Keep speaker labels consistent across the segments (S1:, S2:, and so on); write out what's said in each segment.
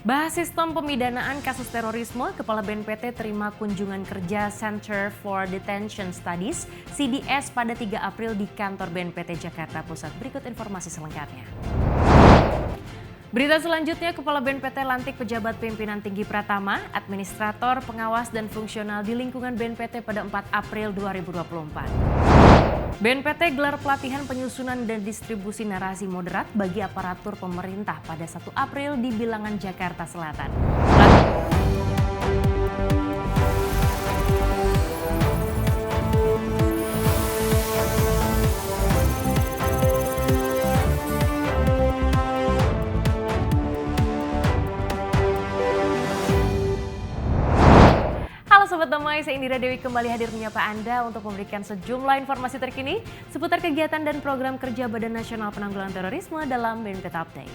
S1: Bahas sistem pemidanaan kasus terorisme, Kepala BNPT terima kunjungan kerja Center for Detention Studies (CDS) pada 3 April di kantor BNPT Jakarta Pusat. Berikut informasi selengkapnya. Berita selanjutnya, Kepala BNPT lantik pejabat pimpinan tinggi Pratama, administrator, pengawas, dan fungsional di lingkungan BNPT pada 4 April 2024. BNPT gelar pelatihan penyusunan dan distribusi narasi moderat bagi aparatur pemerintah pada 1 April di Bilangan, Jakarta Selatan. Sobat Damai, saya Indira Dewi kembali hadir menyapa Anda untuk memberikan sejumlah informasi terkini seputar kegiatan dan program kerja Badan Nasional Penanggulangan Terorisme dalam BNPT Update.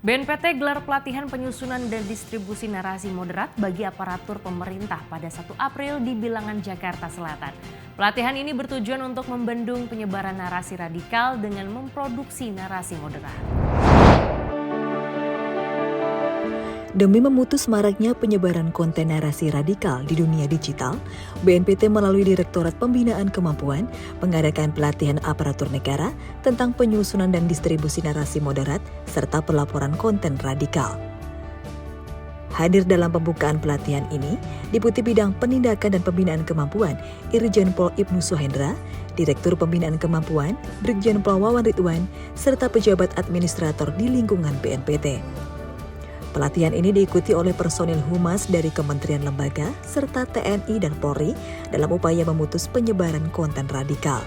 S1: BNPT gelar pelatihan penyusunan dan distribusi narasi moderat bagi aparatur pemerintah pada 1 April di Bilangan, Jakarta Selatan. Pelatihan ini bertujuan untuk membendung penyebaran narasi radikal dengan memproduksi narasi moderat.
S2: Demi memutus maraknya penyebaran konten narasi radikal di dunia digital, BNPT melalui Direktorat Pembinaan Kemampuan mengadakan pelatihan aparatur negara tentang penyusunan dan distribusi narasi moderat serta pelaporan konten radikal. Hadir dalam pembukaan pelatihan ini, Deputi Bidang Penindakan dan Pembinaan Kemampuan Irjen Pol Ibnu Suhendra, Direktur Pembinaan Kemampuan Brigjen Pol Wawan Ridwan, serta pejabat administrator di lingkungan BNPT. Pelatihan ini diikuti oleh personil humas dari kementerian lembaga serta TNI dan Polri dalam upaya memutus penyebaran konten radikal.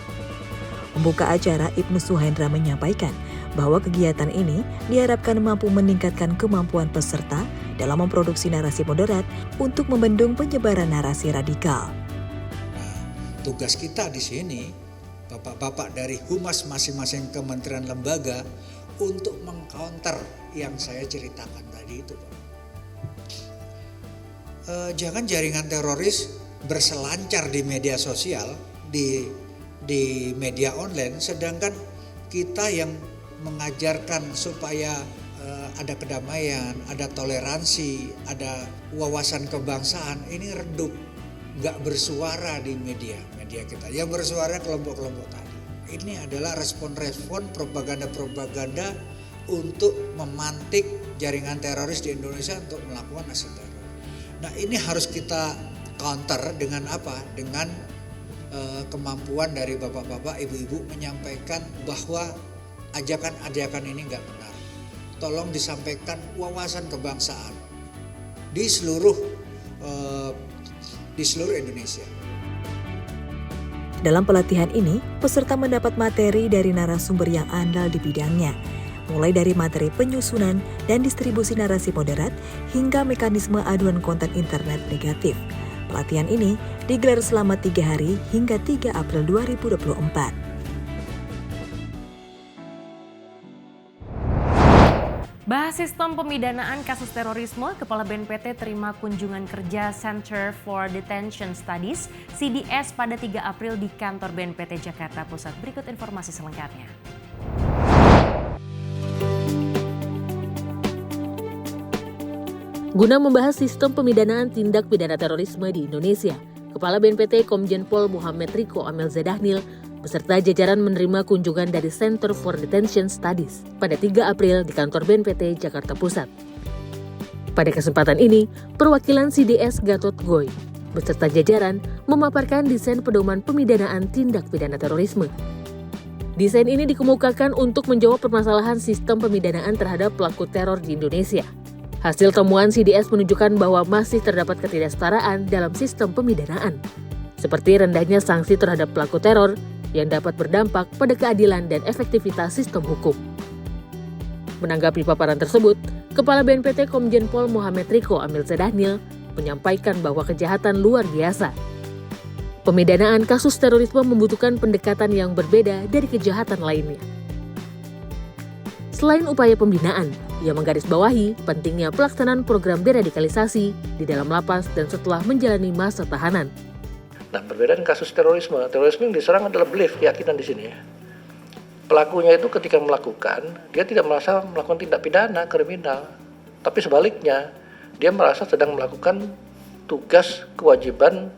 S2: Membuka acara, Ibnu Suhendra menyampaikan bahwa kegiatan ini diharapkan mampu meningkatkan kemampuan peserta dalam memproduksi narasi moderat untuk membendung penyebaran narasi radikal.
S3: Tugas kita di sini, bapak-bapak dari humas masing-masing kementerian lembaga, untuk mengcounter yang saya ceritakan tadi itu. Jangan jaringan teroris berselancar di media sosial, di media online, sedangkan kita yang mengajarkan supaya ada kedamaian, ada toleransi, ada wawasan kebangsaan, ini redup, nggak bersuara di media kita. Yang bersuara kelompok-kelompok tadi. Ini adalah respon-respon propaganda-propaganda untuk memantik jaringan teroris di Indonesia untuk melakukan aksi teror. Nah, ini harus kita counter dengan apa? Dengan kemampuan dari bapak-bapak, ibu-ibu menyampaikan bahwa ajakan-ajakan ini nggak benar. Tolong disampaikan wawasan kebangsaan di seluruh Indonesia.
S2: Dalam pelatihan ini, peserta mendapat materi dari narasumber yang andal di bidangnya, mulai dari materi penyusunan dan distribusi narasi moderat hingga mekanisme aduan konten internet negatif. Pelatihan ini digelar selama 3 hari hingga 3 April 2024.
S1: Bahas sistem pemidanaan kasus terorisme, Kepala BNPT terima kunjungan kerja Center for Detention Studies (CDS) pada 3 April di kantor BNPT Jakarta Pusat. Berikut informasi selengkapnya.
S4: Guna membahas sistem pemidanaan tindak pidana terorisme di Indonesia, Kepala BNPT Komjen Pol Muhammad Riko Amel Zedahnil beserta jajaran menerima kunjungan dari Center for Detention Studies pada 3 April di kantor BNPT Jakarta Pusat. Pada kesempatan ini, perwakilan CDS Gatot Goy beserta jajaran memaparkan desain pedoman pemidanaan tindak pidana terorisme. Desain ini dikemukakan untuk menjawab permasalahan sistem pemidanaan terhadap pelaku teror di Indonesia. Hasil temuan CDS menunjukkan bahwa masih terdapat ketidaksetaraan dalam sistem pemidanaan, seperti rendahnya sanksi terhadap pelaku teror yang dapat berdampak pada keadilan dan efektivitas sistem hukum. Menanggapi paparan tersebut, Kepala BNPT Komjen Pol Muhammad Riko Amel Zedahnil menyampaikan bahwa kejahatan luar biasa. Pemidanaan kasus terorisme membutuhkan pendekatan yang berbeda dari kejahatan lainnya. Selain upaya pembinaan, ia menggarisbawahi pentingnya pelaksanaan program deradikalisasi di dalam lapas dan setelah menjalani masa tahanan.
S5: Nah, perbedaan kasus terorisme yang diserang adalah belief, keyakinan di sini ya. Pelakunya itu ketika melakukan, dia tidak merasa melakukan tindak pidana kriminal, tapi sebaliknya, dia merasa sedang melakukan tugas kewajiban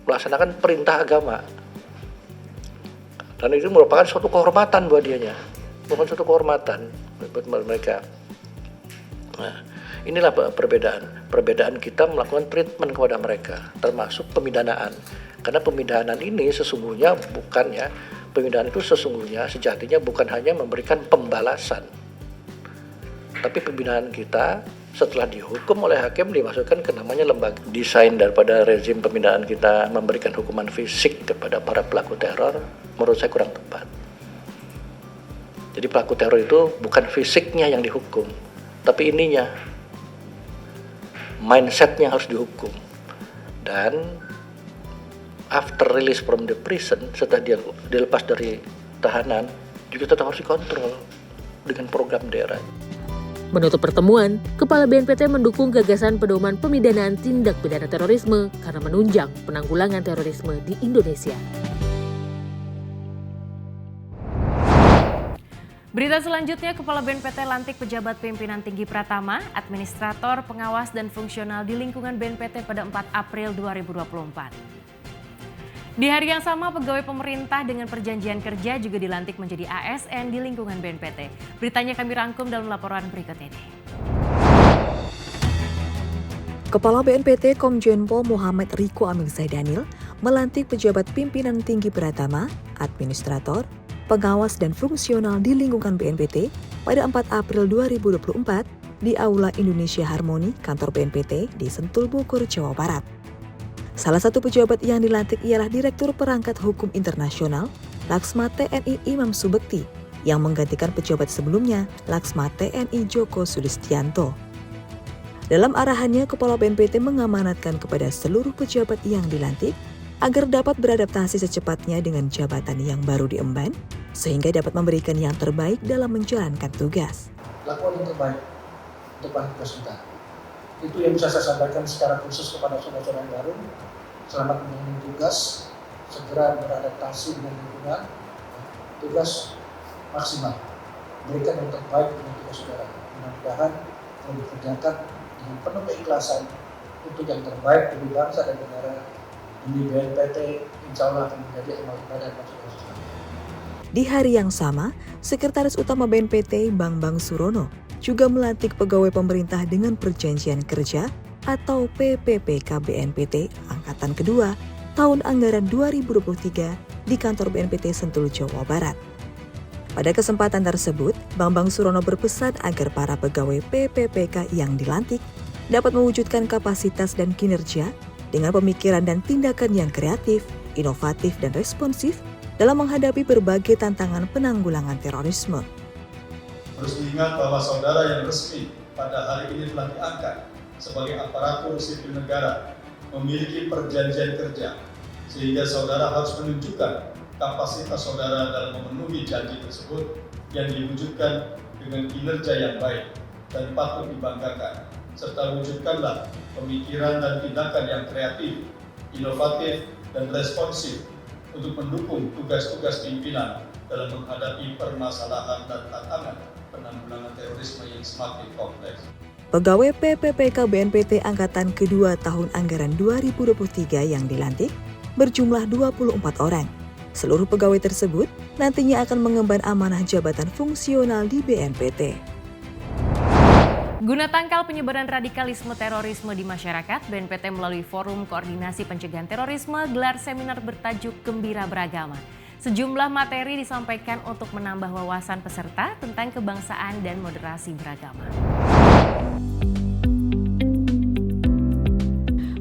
S5: melaksanakan perintah agama. Dan itu merupakan suatu kehormatan buat dianya, bukan suatu kehormatan buat mereka. Nah, inilah perbedaan kita melakukan treatment kepada mereka, termasuk pemidanaan. Karena pemidanaan ini sesungguhnya bukan ya, pemidanaan itu sesungguhnya sejatinya bukan hanya memberikan pembalasan, tapi pembinaan kita setelah dihukum oleh hakim dimasukkan ke namanya lembaga. Desain daripada rezim pembinaan kita memberikan hukuman fisik kepada para pelaku teror menurut saya kurang tepat. Jadi pelaku teror itu bukan fisiknya yang dihukum, tapi ininya, mindsetnya harus dihukum. Dan after release from the prison, setelah dia dilepas dari tahanan, juga tetap harus dikontrol dengan program daerah.
S4: Menutup pertemuan, Kepala BNPT mendukung gagasan pedoman pemidanaan tindak pidana terorisme karena menunjang penanggulangan terorisme di Indonesia.
S1: Berita selanjutnya, Kepala BNPT lantik pejabat pimpinan tinggi Pratama, administrator, pengawas, dan fungsional di lingkungan BNPT pada 4 April 2024. Di hari yang sama, pegawai pemerintah dengan perjanjian kerja juga dilantik menjadi ASN di lingkungan BNPT. Beritanya kami rangkum dalam laporan berikut ini.
S2: Kepala BNPT Komjen Pol Muhammad Rico Amil Zaidanil melantik pejabat pimpinan tinggi Pratama, administrator, pengawas dan fungsional di lingkungan BNPT pada 4 April 2024 di Aula Indonesia Harmoni, kantor BNPT di Sentul, Bogor, Jawa Barat. Salah satu pejabat yang dilantik ialah Direktur Perangkat Hukum Internasional, Laksma TNI Imam Subekti, yang menggantikan pejabat sebelumnya, Laksma TNI Joko Sulistianto. Dalam arahannya, Kepala BNPT mengamanatkan kepada seluruh pejabat yang dilantik agar dapat beradaptasi secepatnya dengan jabatan yang baru diemban, sehingga dapat memberikan yang terbaik dalam menjalankan tugas.
S6: Lakukan yang terbaik untuk tugas kita. Itu yang bisa saya sampaikan secara khusus kepada saudara-saudara yang baru. Selamat menjalani tugas, segera beradaptasi dengan lingkungan, tugas maksimal. Berikan yang terbaik dengan tugas saudara. Mudah-mudahan kalau dikerjakan dengan penuh keikhlasan untuk yang terbaik demi bangsa dan negara, demi BNPT, insya Allah akan menjadi amal ibadah dan saudara-saudara.
S2: Di hari yang sama, Sekretaris Utama BNPT Bambang Surono juga melantik pegawai pemerintah dengan perjanjian kerja atau PPPK BNPT Angkatan Kedua tahun anggaran 2023 di kantor BNPT Sentul, Jawa Barat. Pada kesempatan tersebut, Bambang Surono berpesan agar para pegawai PPPK yang dilantik dapat mewujudkan kapasitas dan kinerja dengan pemikiran dan tindakan yang kreatif, inovatif, dan responsif dalam menghadapi berbagai tantangan penanggulangan terorisme.
S7: Harus diingat bahwa saudara yang resmi pada hari ini telah diangkat sebagai aparatur sipil negara, memiliki perjanjian kerja, sehingga saudara harus menunjukkan kapasitas saudara dalam memenuhi janji tersebut yang diwujudkan dengan kinerja yang baik dan patut dibanggakan, serta wujudkanlah pemikiran dan tindakan yang kreatif, inovatif, dan responsif untuk mendukung tugas-tugas pimpinan dalam menghadapi permasalahan dan tantangan penanggulangan terorisme yang semakin kompleks.
S2: Pegawai PPPK BNPT Angkatan Kedua tahun anggaran 2023 yang dilantik berjumlah 24 orang. Seluruh pegawai tersebut nantinya akan mengemban amanah jabatan fungsional di BNPT.
S1: Guna tangkal penyebaran radikalisme terorisme di masyarakat, BNPT melalui Forum Koordinasi Pencegahan Terorisme gelar seminar bertajuk Gembira Beragama. Sejumlah materi disampaikan untuk menambah wawasan peserta tentang kebangsaan dan moderasi beragama.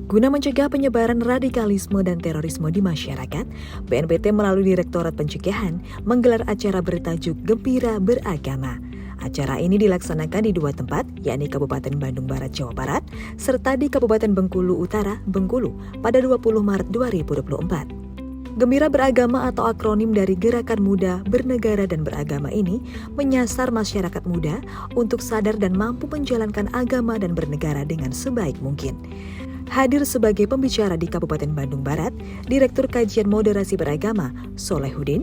S2: Guna mencegah penyebaran radikalisme dan terorisme di masyarakat, BNPT melalui Direktorat Pencegahan menggelar acara bertajuk Gembira Beragama. Acara ini dilaksanakan di 2 tempat, yakni Kabupaten Bandung Barat, Jawa Barat, serta di Kabupaten Bengkulu Utara, Bengkulu, pada 20 Maret 2024. Gembira Beragama atau akronim dari Gerakan Muda, Bernegara dan Beragama ini menyasar masyarakat muda untuk sadar dan mampu menjalankan agama dan bernegara dengan sebaik mungkin. hadir sebagai pembicara di Kabupaten Bandung Barat, Direktur Kajian Moderasi Beragama, Solehudin.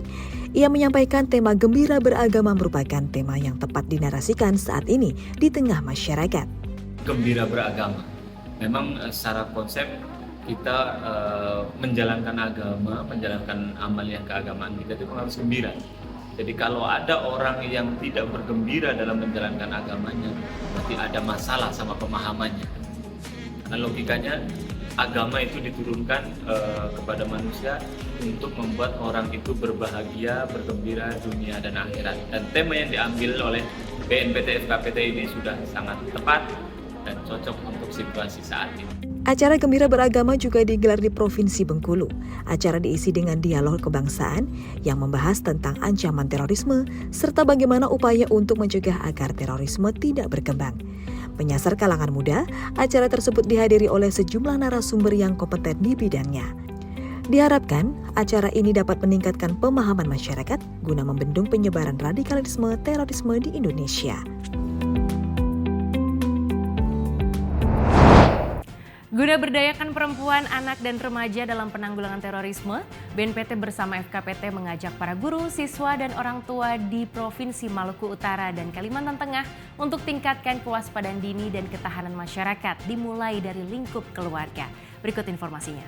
S2: Ia menyampaikan tema gembira beragama merupakan tema yang tepat dinarasikan saat ini di tengah masyarakat.
S8: Gembira beragama, memang secara konsep kita menjalankan agama, menjalankan amalan keagamaan kita itu harus gembira. Jadi kalau ada orang yang tidak bergembira dalam menjalankan agamanya, berarti ada masalah sama pemahamannya. Karena logikanya agama itu diturunkan kepada manusia untuk membuat orang itu berbahagia, bergembira dunia dan akhirat. Dan tema yang diambil oleh BNPT FKPT ini sudah sangat tepat dan cocok untuk situasi saat ini.
S2: Acara Gembira Beragama juga digelar di Provinsi Bengkulu. Acara diisi dengan dialog kebangsaan yang membahas tentang ancaman terorisme serta bagaimana upaya untuk mencegah agar terorisme tidak berkembang. Menyasar kalangan muda, acara tersebut dihadiri oleh sejumlah narasumber yang kompeten di bidangnya. Diharapkan, acara ini dapat meningkatkan pemahaman masyarakat guna membendung penyebaran radikalisme terorisme di Indonesia.
S1: Guna berdayakan perempuan, anak, dan remaja dalam penanggulangan terorisme, BNPT bersama FKPT mengajak para guru, siswa, dan orang tua di Provinsi Maluku Utara dan Kalimantan Tengah untuk tingkatkan kewaspadaan dini dan ketahanan masyarakat dimulai dari lingkup keluarga. Berikut informasinya.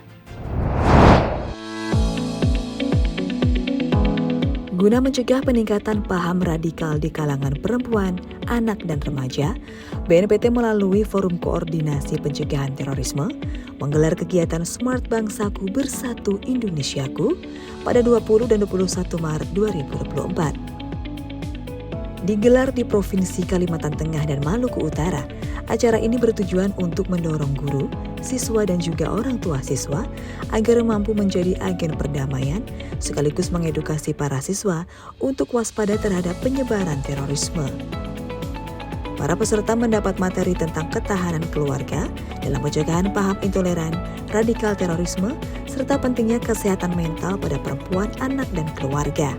S2: Guna mencegah peningkatan paham radikal di kalangan perempuan, anak, dan remaja, BNPT melalui Forum Koordinasi Pencegahan Terorisme menggelar kegiatan Smart Bangsaku Bersatu Indonesiaku pada 20 dan 21 Maret 2024. Digelar di Provinsi Kalimantan Tengah dan Maluku Utara, acara ini bertujuan untuk mendorong guru, siswa, dan juga orang tua siswa agar mampu menjadi agen perdamaian sekaligus mengedukasi para siswa untuk waspada terhadap penyebaran terorisme. Para peserta mendapat materi tentang ketahanan keluarga dalam pencegahan paham intoleran, radikal terorisme, serta pentingnya kesehatan mental pada perempuan, anak, dan keluarga.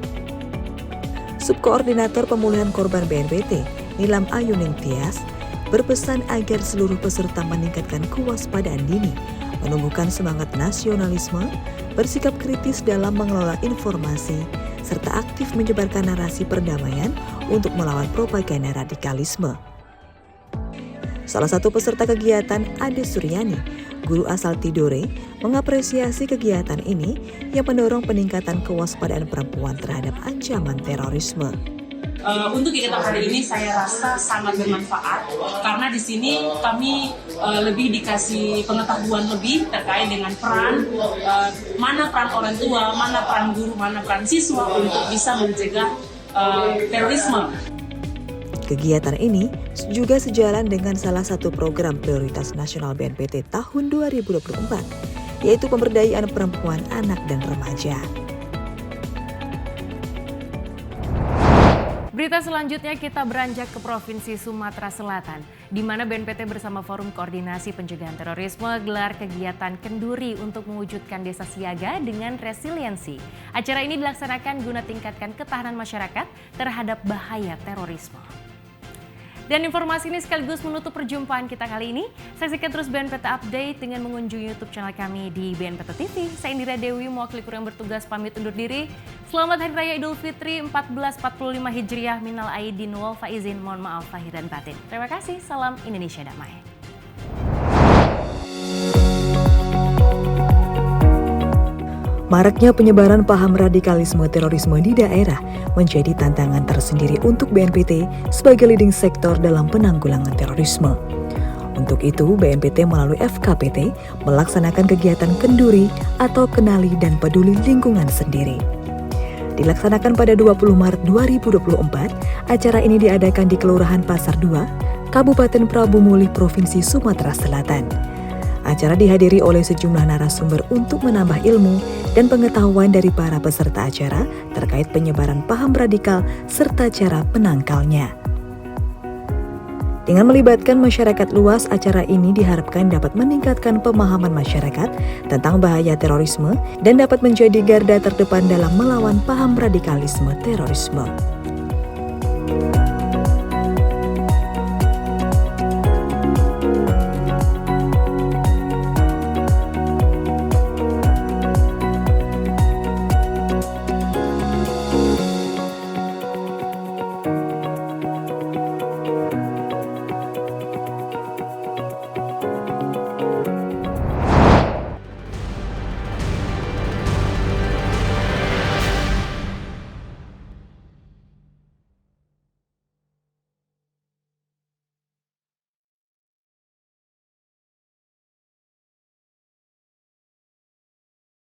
S2: Subkoordinator Pemulihan Korban BNPT, Nilam Ayuning Tias, berpesan agar seluruh peserta meningkatkan kewaspadaan dini, menumbuhkan semangat nasionalisme, bersikap kritis dalam mengelola informasi, serta aktif menyebarkan narasi perdamaian untuk melawan propaganda radikalisme. Salah satu peserta kegiatan, Ade Suryani, guru asal Tidore, mengapresiasi kegiatan ini yang mendorong peningkatan kewaspadaan perempuan terhadap ancaman terorisme.
S9: Untuk kegiatan hari ini saya rasa sangat bermanfaat karena di sini kami lebih dikasih pengetahuan lebih terkait dengan peran mana peran orang tua, mana peran guru, mana peran siswa untuk bisa mencegah terorisme.
S2: Kegiatan ini juga sejalan dengan salah satu program prioritas nasional BNPT tahun 2024, yaitu pemberdayaan perempuan, anak, dan remaja.
S1: Berita selanjutnya kita beranjak ke Provinsi Sumatera Selatan, di mana BNPT bersama Forum Koordinasi Pencegahan Terorisme gelar kegiatan Kenduri untuk mewujudkan desa siaga dengan resiliensi. Acara ini dilaksanakan guna tingkatkan ketahanan masyarakat terhadap bahaya terorisme. Dan informasi ini sekaligus menutup perjumpaan kita kali ini. Saksikan terus BNPT Update dengan mengunjungi YouTube channel kami di BNPT TV. Saya Indira Dewi, mewakili kru yang bertugas pamit undur diri. Selamat Hari Raya Idul Fitri 1445 Hijriah, minal aidin wal faizin, mohon maaf lahir dan batin. Terima kasih, salam Indonesia damai.
S2: Maraknya penyebaran paham radikalisme terorisme di daerah menjadi tantangan tersendiri untuk BNPT sebagai leading sektor dalam penanggulangan terorisme. Untuk itu, BNPT melalui FKPT melaksanakan kegiatan Kenduri atau Kenali dan Peduli Lingkungan Sendiri. Dilaksanakan pada 20 Maret 2024, acara ini diadakan di Kelurahan Pasar II, Kabupaten Prabu Mulih, Provinsi Sumatera Selatan. Acara dihadiri oleh sejumlah narasumber untuk menambah ilmu dan pengetahuan dari para peserta acara terkait penyebaran paham radikal serta cara penangkalnya. Dengan melibatkan masyarakat luas, acara ini diharapkan dapat meningkatkan pemahaman masyarakat tentang bahaya terorisme dan dapat menjadi garda terdepan dalam melawan paham radikalisme terorisme.